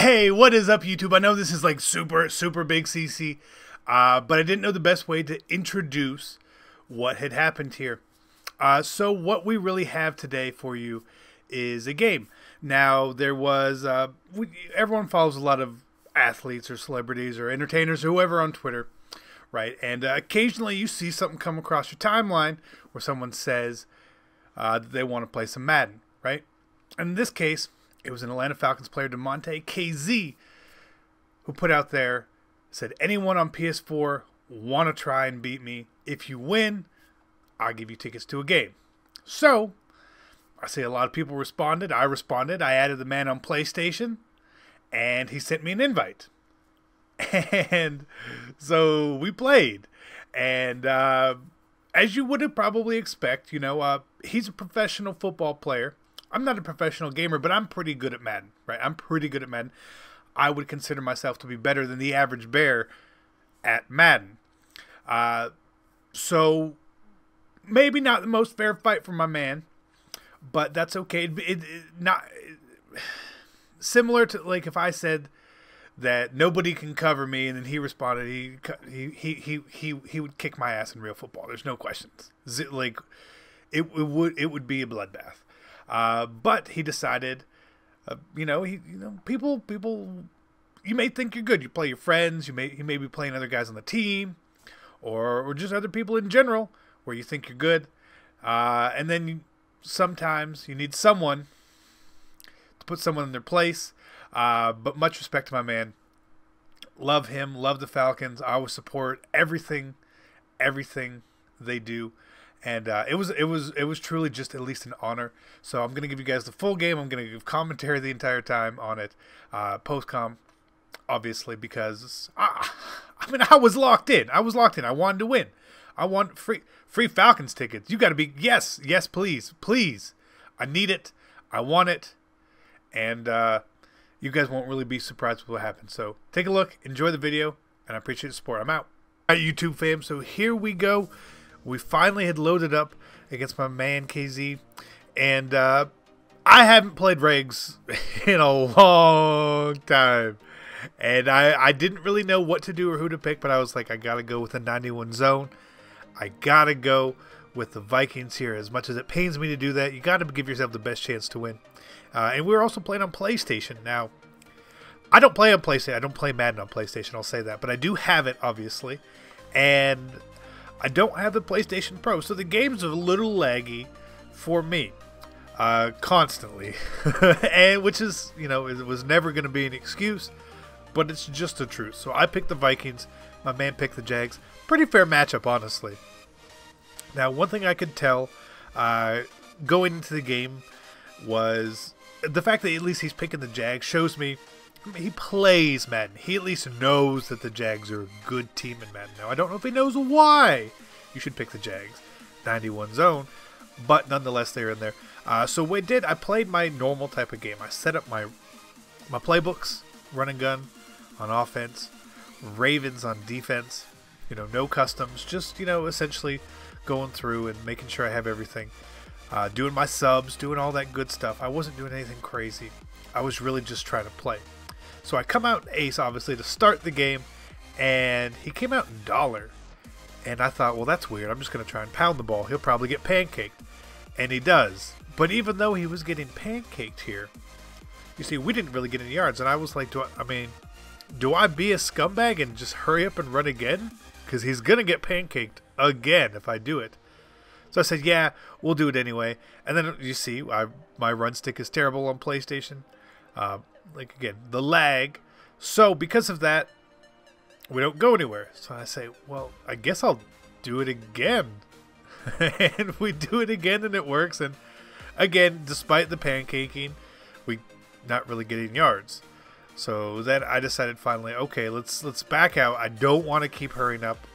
Hey, what is up, YouTube? I know this is like super big CC, but I didn't know the best way to introduce what had happened here. So what we really have today for you is a game. Now, there was, everyone follows a lot of athletes or celebrities or entertainers or whoever on Twitter, right? And occasionally you see something come across your timeline where someone says that they want to play some Madden, right? And in this case, it was an Atlanta Falcons player, TheActualCC, who put out there, said, anyone on PS4 want to try and beat me? If you win, I'll give you tickets to a game. So, I see a lot of people responded. I responded. I added the man on PlayStation, and he sent me an invite. And so we played. And as you would probably expect, you know, he's a professional football player. I'm not a professional gamer, but I'm pretty good at Madden, right? I'm pretty good at Madden. I would consider myself to be better than the average bear at Madden. So maybe not the most fair fight for my man, but that's okay. Similar to like if I said that nobody can cover me, and then he responded, he would kick my ass in real football. There's no questions. Like it would be a bloodbath. But he decided, people, you may think you're good. You play your friends. He may be playing other guys on the team, or just other people in general, where you think you're good. And then sometimes you need someone to put someone in their place. But much respect to my man. Love him. Love the Falcons. I always support everything they do. And it was truly just at least an honor. So I'm gonna give you guys the full game. I'm gonna give commentary the entire time on it, post-com, obviously, because I was locked in. I wanted to win. I want free Falcons tickets. You got to be yes, please. I need it. I want it, and you guys won't really be surprised with what happens. So take a look, enjoy the video, and I appreciate the support. I'm out. All right, YouTube fam. So here we go. We finally had loaded up against my man KZ, and I haven't played regs in a long time, and I didn't really know what to do or who to pick, but I was like, I gotta go with a 91 zone. I gotta go with the Vikings here. As much as it pains me to do that, you gotta give yourself the best chance to win. And we were also playing on PlayStation. Now, I don't play on PlayStation. I don't play Madden on PlayStation, I'll say that, but I do have it, obviously, and I don't have the PlayStation Pro, so the game's a little laggy for me, constantly, and which is, it was never going to be an excuse, but it's just the truth. So I picked the Vikings, my man picked the Jags. Pretty fair matchup, honestly. Now, one thing I could tell going into the game was the fact that at least he's picking the Jags shows me he plays Madden. He at least knows that the Jags are a good team in Madden. Now, I don't know if he knows why you should pick the Jags. 91 zone, but nonetheless, they're in there. So what I did, I played my normal type of game. I set up my playbooks, run and gun on offense, Ravens on defense, no customs, just, essentially going through and making sure I have everything. Doing my subs, doing all that good stuff. I wasn't doing anything crazy. I was really just trying to play. So I come out ace, obviously, to start the game, and he came out in dollar. And I thought, well, that's weird. I'm just going to try and pound the ball. He'll probably get pancaked. And he does. But even though he was getting pancaked here, you see, we didn't really get any yards. And I was like, do I be a scumbag and just hurry up and run again? Because he's going to get pancaked again if I do it. So I said, yeah, we'll do it anyway. And then you see, my run stick is terrible on PlayStation. Like, again, the lag. So because of that, we don't go anywhere. So I say, well, I guess I'll do it again. And we do it again, and it works. And again, despite the pancaking, we not really getting yards. So then I decided finally, okay, let's back out. I don't want to keep hurrying up.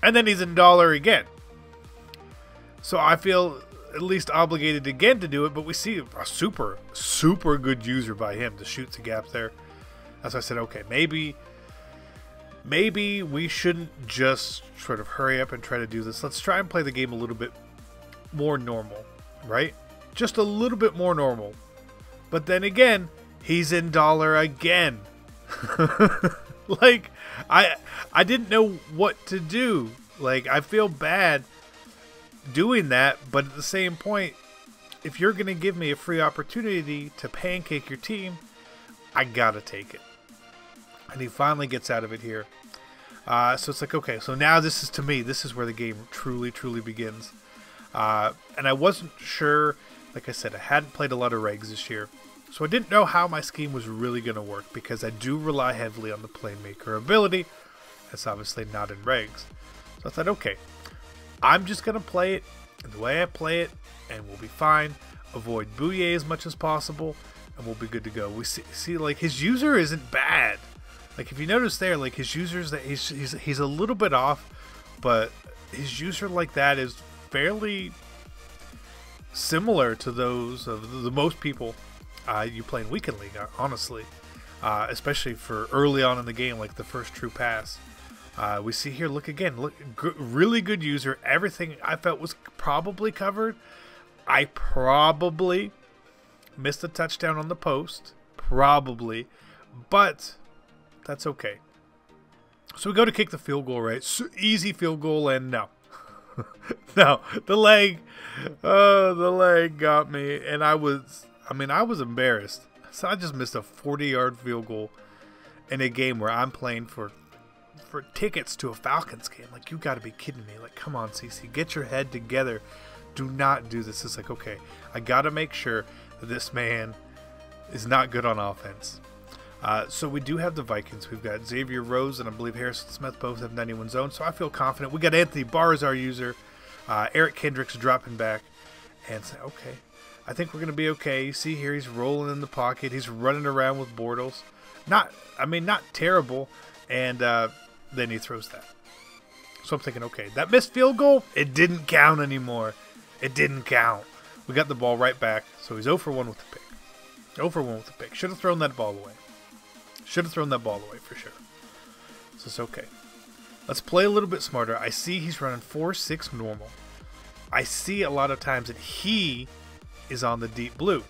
And then he's in dollar again. So I feel at least obligated again to do it, but we see a super good user by him to shoot the gap there. As I said, okay, maybe we shouldn't just sort of hurry up and try to do this. Let's try and play the game a little bit more normal, right? Just a little bit more normal. But then again, He's in dollar again. Like, I didn't know what to do. Like, I feel bad doing that, but at the same point, if you're going to give me a free opportunity to pancake your team, I gotta take it. And he finally gets out of it here. So it's like, okay, so now this is, to me, this is where the game truly, truly begins. And I wasn't sure, like I said, I hadn't played a lot of regs this year. So I didn't know how my scheme was really going to work, because I do rely heavily on the playmaker ability. That's obviously not in regs. So I thought, okay, I'm just going to play it the way I play it, and we'll be fine. Avoid Bouye as much as possible, and we'll be good to go. We see like, his user isn't bad. Like, if you notice there, like, his users, that he's a little bit off, but his user like that is fairly similar to those of the most people you play in Weekend League, honestly. Especially for early on in the game, like the first true pass. We see here, look again, look, really good user. Everything I felt was probably covered. I probably missed a touchdown on the post, probably, but that's okay. So we go to kick the field goal, right? So easy field goal, and no. No, the leg got me, and I was embarrassed. So I just missed a 40-yard field goal in a game where I'm playing for tickets to a Falcons game. Like, you got to be kidding me. Like, come on, CC, get your head together. Do not do this. It's like, okay, I got to make sure that this man is not good on offense. So we do have the Vikings. We've got Xavier Rose and I believe Harrison Smith both have 91 zone, so I feel confident. We got Anthony Barr as our user. Eric Kendricks dropping back. And say, okay, I think we're going to be okay. You see here, he's rolling in the pocket. He's running around with Bortles. Not terrible. And then he throws that. So I'm thinking, okay, that missed field goal, it didn't count anymore. It didn't count. We got the ball right back. So he's 0 for 1 with the pick. 0 for 1 with the pick. Should have thrown that ball away. Should have thrown that ball away for sure. So it's okay. Let's play a little bit smarter. I see he's running 4-6 normal. I see a lot of times that he is on the deep blue,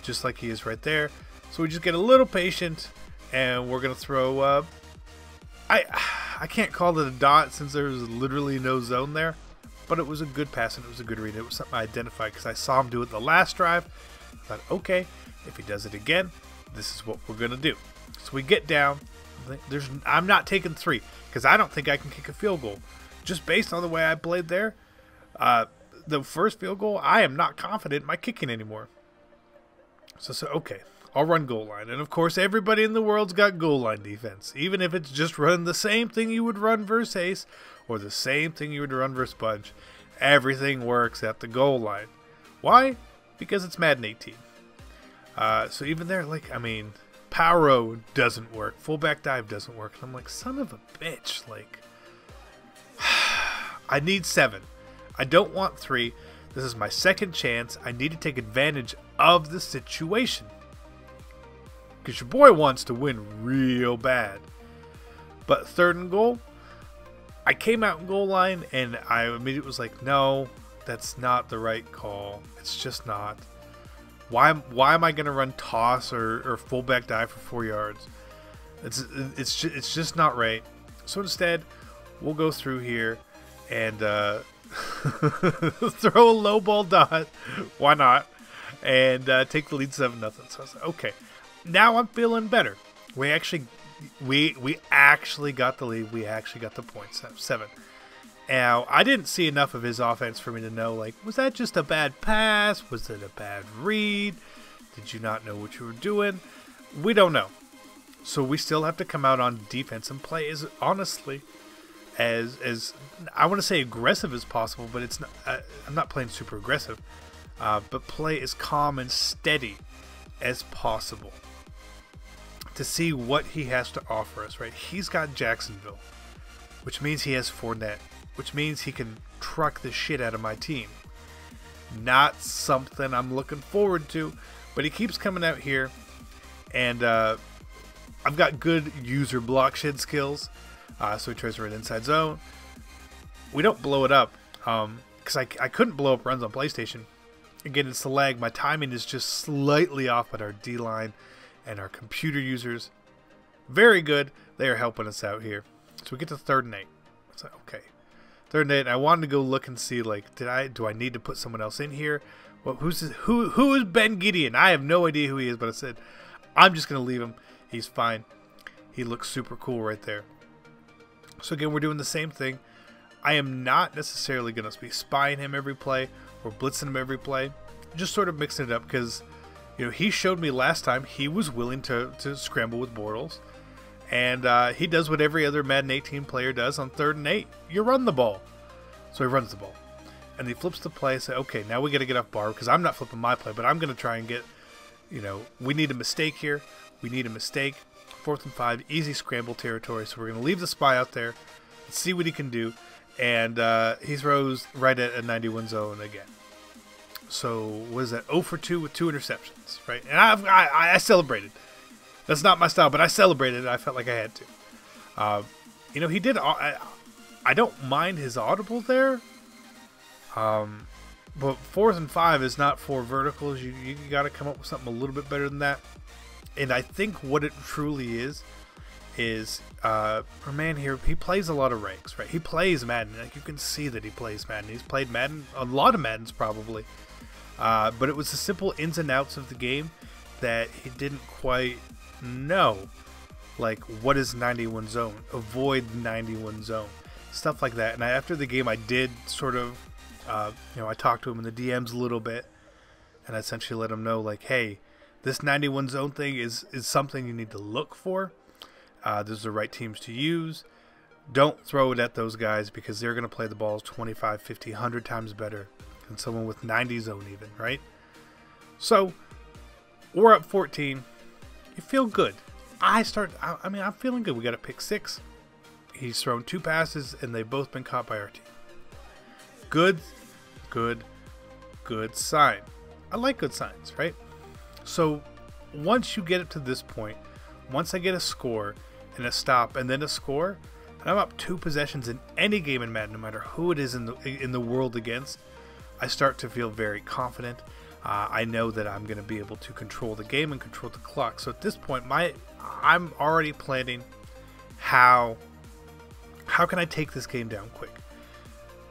just like he is right there. So we just get a little patient, and we're going to throw... I can't call it a dot since there was literally no zone there, but it was a good pass and it was a good read. It was something I identified because I saw him do it the last drive. I thought, okay, if he does it again, this is what we're going to do. So we get down. I'm not taking 3 because I don't think I can kick a field goal. Just based on the way I played there, the first field goal, I am not confident in my kicking anymore. So okay, I'll run goal line. And of course, everybody in the world's got goal line defense. Even if it's just running the same thing you would run versus Ace or the same thing you would run versus Bunch, everything works at the goal line. Why? Because it's Madden 18. So even there, like, I mean, Power doesn't work. Fullback dive doesn't work. And I'm like, son of a bitch. Like, I need 7. I don't want 3. This is my second chance. I need to take advantage of the situation. Because your boy wants to win real bad. But 3rd and goal, I came out in goal line and I immediately was like, no, that's not the right call. It's just not. Why am I going to run toss or fullback dive for 4 yards? It's just not right. So instead, we'll go through here and throw a low ball dot. Why not? And take the lead 7-0. So I was like, okay. Now I'm feeling better. We actually got the lead. We actually got the points. 7. Now, I didn't see enough of his offense for me to know, like, was that just a bad pass? Was it a bad read? Did you not know what you were doing? We don't know. So we still have to come out on defense and play as honestly as I want to say aggressive as possible, but it's not. I'm not playing super aggressive, but play as calm and steady as possible to see what he has to offer us, right? He's got Jacksonville, which means he has Fournette, which means he can truck the shit out of my team. Not something I'm looking forward to, but he keeps coming out here, and I've got good user block shed skills, so he tries to run inside zone. We don't blow it up, because I couldn't blow up runs on PlayStation. Again, it's the lag. My timing is just slightly off, but our D-line and our computer users. Very good. They are helping us out here. So we get to 3rd and 8. It's like, okay. 3rd and 8. And I wanted to go look and see, like, do I need to put someone else in here? Well, who is Ben Gideon? I have no idea who he is, but I said, I'm just going to leave him. He's fine. He looks super cool right there. So again, we're doing the same thing. I am not necessarily going to be spying him every play or blitzing him every play. Just sort of mixing it up because, you know, he showed me last time he was willing to scramble with Bortles. And he does what every other Madden 18 player does on 3rd and 8. You run the ball. So he runs the ball. And he flips the play and say, okay, now we got to get off bar because I'm not flipping my play, but I'm going to try and get, you know, we need a mistake here. We need a mistake. 4th and 5, easy scramble territory. So we're going to leave the spy out there and see what he can do. And he throws right at a 91 zone again. So what is that? 0 for 2 with 2 interceptions, right? And I celebrated. That's not my style, but I celebrated. I felt like I had to. You know, he did. I don't mind his audible there. But 4th and 5 is not 4 verticals. You got to come up with something a little bit better than that. And I think what it truly is our man here, he plays a lot of ranks, right? He plays Madden. Like, you can see that he plays Madden. He's played Madden, a lot of Maddens probably. But it was the simple ins and outs of the game that he didn't quite know. Like, what is 91 zone? Avoid 91 zone. Stuff like that. And after the game, I did sort of, you know, I talked to him in the DMs a little bit. And I essentially let him know, like, hey, this 91 zone thing is something you need to look for. Those are the right teams to use. Don't throw it at those guys because they're going to play the balls 25, 50, 100 times better than someone with 90 zone even, right? So, we're up 14. You feel good. I mean, I'm feeling good. We got a pick 6. He's thrown 2 passes, and they've both been caught by our team. Good sign. I like good signs, right? So, once you get up to this point, once I get a score and a stop and then a score, and I'm up 2 possessions in any game in Madden, no matter who it is in the world against, I start to feel very confident. I know that I'm going to be able to control the game and control the clock. So at this point, I'm already planning how can I take this game down quick.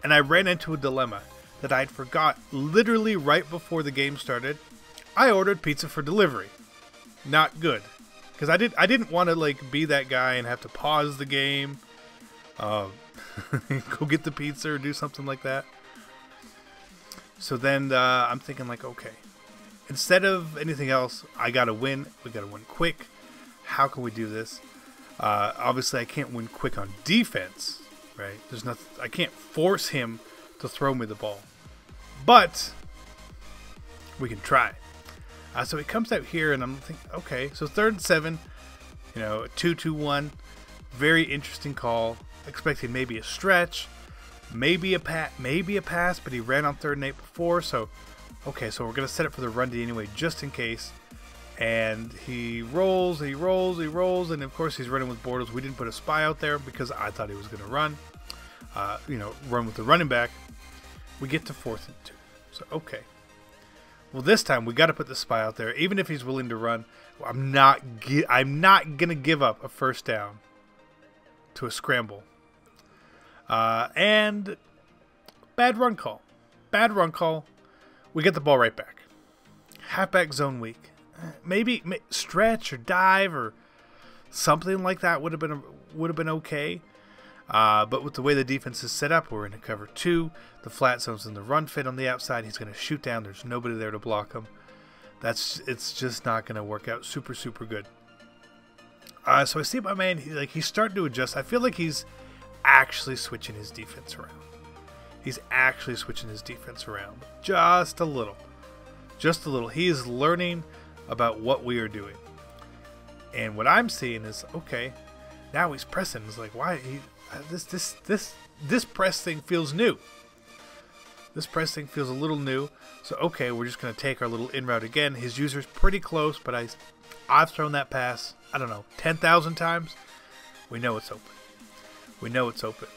And I ran into a dilemma that I'd forgot literally right before the game started. I ordered pizza for delivery. Not good. Because I didn't want to, like, be that guy and have to pause the game, go get the pizza or do something like that. So then I'm thinking, like, okay, instead of anything else, I got to win. We got to win quick. How can we do this? Obviously, I can't win quick on defense, right? There's nothing. I can't force him to throw me the ball. But we can try. So he comes out here, and I'm thinking, okay, so 3rd and 7, you know, 2-2-1, very interesting call. Expecting maybe a stretch, maybe a pass, but he ran on 3rd and 8 before, so okay, so we're gonna set it for the run D anyway, just in case. And he rolls, and of course he's running with Bortles. We didn't put a spy out there because I thought he was gonna run, you know, run with the running back. We get to 4th and 2, so okay. Well, this time we got to put the spy out there, even if he's willing to run. I'm not gonna give up a 1st down to a scramble. And bad run call. We get the ball right back. Halfback zone weak. Maybe stretch or dive or something like that would have been okay. But with the way the defense is set up, we're in a cover 2. The flat zone's in the run fit on the outside. He's going to shoot down. There's nobody there to block him. It's just not going to work out super good. So I see my man. He's starting to adjust. I feel like he's actually switching his defense around. Just a little. He is learning about what we are doing. And what I'm seeing is, okay, now he's pressing. It's like, why? This press thing feels new. This press thing feels a little new. So, okay, we're just going to take our little in route again. His user's pretty close, but I've thrown that pass, I don't know, 10,000 times. We know it's open.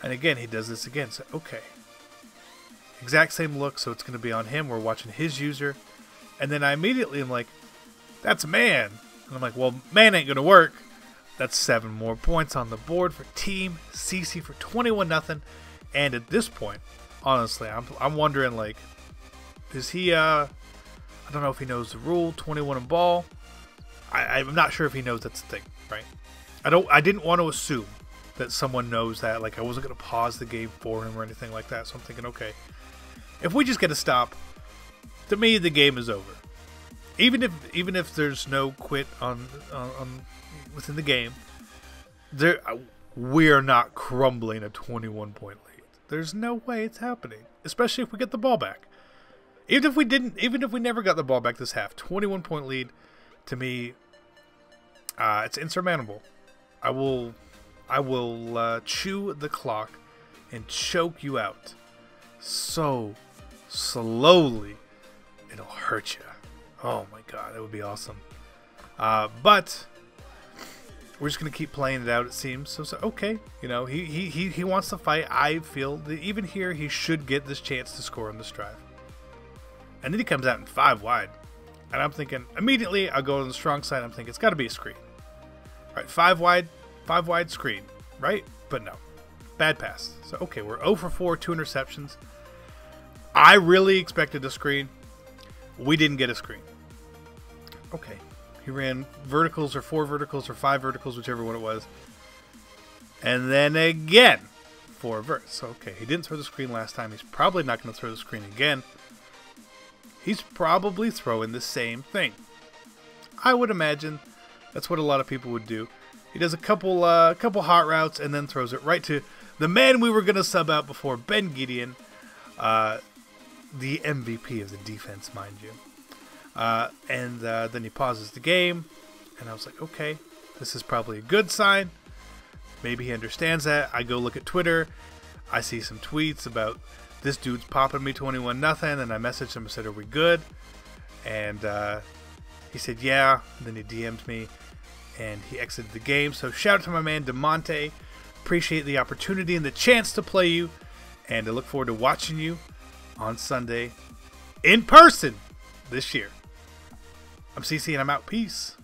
And again, he does this again. So, okay. Exact same look, so it's going to be on him. We're watching his user. And then I immediately am like, That's man. And I'm like, well, man ain't going to work. That's 7 more points on the board for Team CC for 21-0. And at this point, honestly, I'm wondering, like, is he, I don't know if he knows the rule, 21 and ball. I'm not sure if he knows that's the thing, right? I didn't want to assume that someone knows that. Like, I wasn't going to pause the game for him or anything like that. So I'm thinking, okay, if we just get a stop, to me, the game is over. Even if there's no quit on within the game, we are not crumbling a 21-point lead. There's no way it's happening, especially if we get the ball back. Even if we never got the ball back this half, 21-point lead, to me, it's insurmountable. I will chew the clock and choke you out so slowly it'll hurt you. Oh my god, that would be awesome. But we're just gonna keep playing it out, it seems. So okay, you know, he wants to fight. I feel that even here he should get this chance to score on this drive. And then he comes out in 5 wide. And I'm thinking, immediately I'll go on the strong side. I'm thinking it's gotta be a screen. Alright, 5 wide screen, right? But no. Bad pass. So okay, we're 0 for 4, 2 interceptions. I really expected a screen. We didn't get a screen. Okay. He ran verticals or 4 verticals or 5 verticals, whichever one it was. And then again, 4 verts. So, okay, he didn't throw the screen last time. He's probably not going to throw the screen again. He's probably throwing the same thing. I would imagine that's what a lot of people would do. He does a couple hot routes and then throws it right to the man we were going to sub out before, Ben Gideon, the MVP of the defense, mind you. And then he pauses the game, and I was like, okay, this is probably a good sign. Maybe he understands that. I go look at Twitter. I see some tweets about this dude's popping me 21-0, and I messaged him and said, are we good? And he said, yeah. And then he DM'd me, and he exited the game. So shout out to my man, DeMonte. Appreciate the opportunity and the chance to play you, and I look forward to watching you on Sunday in person this year. I'm CC, and I'm out. Peace.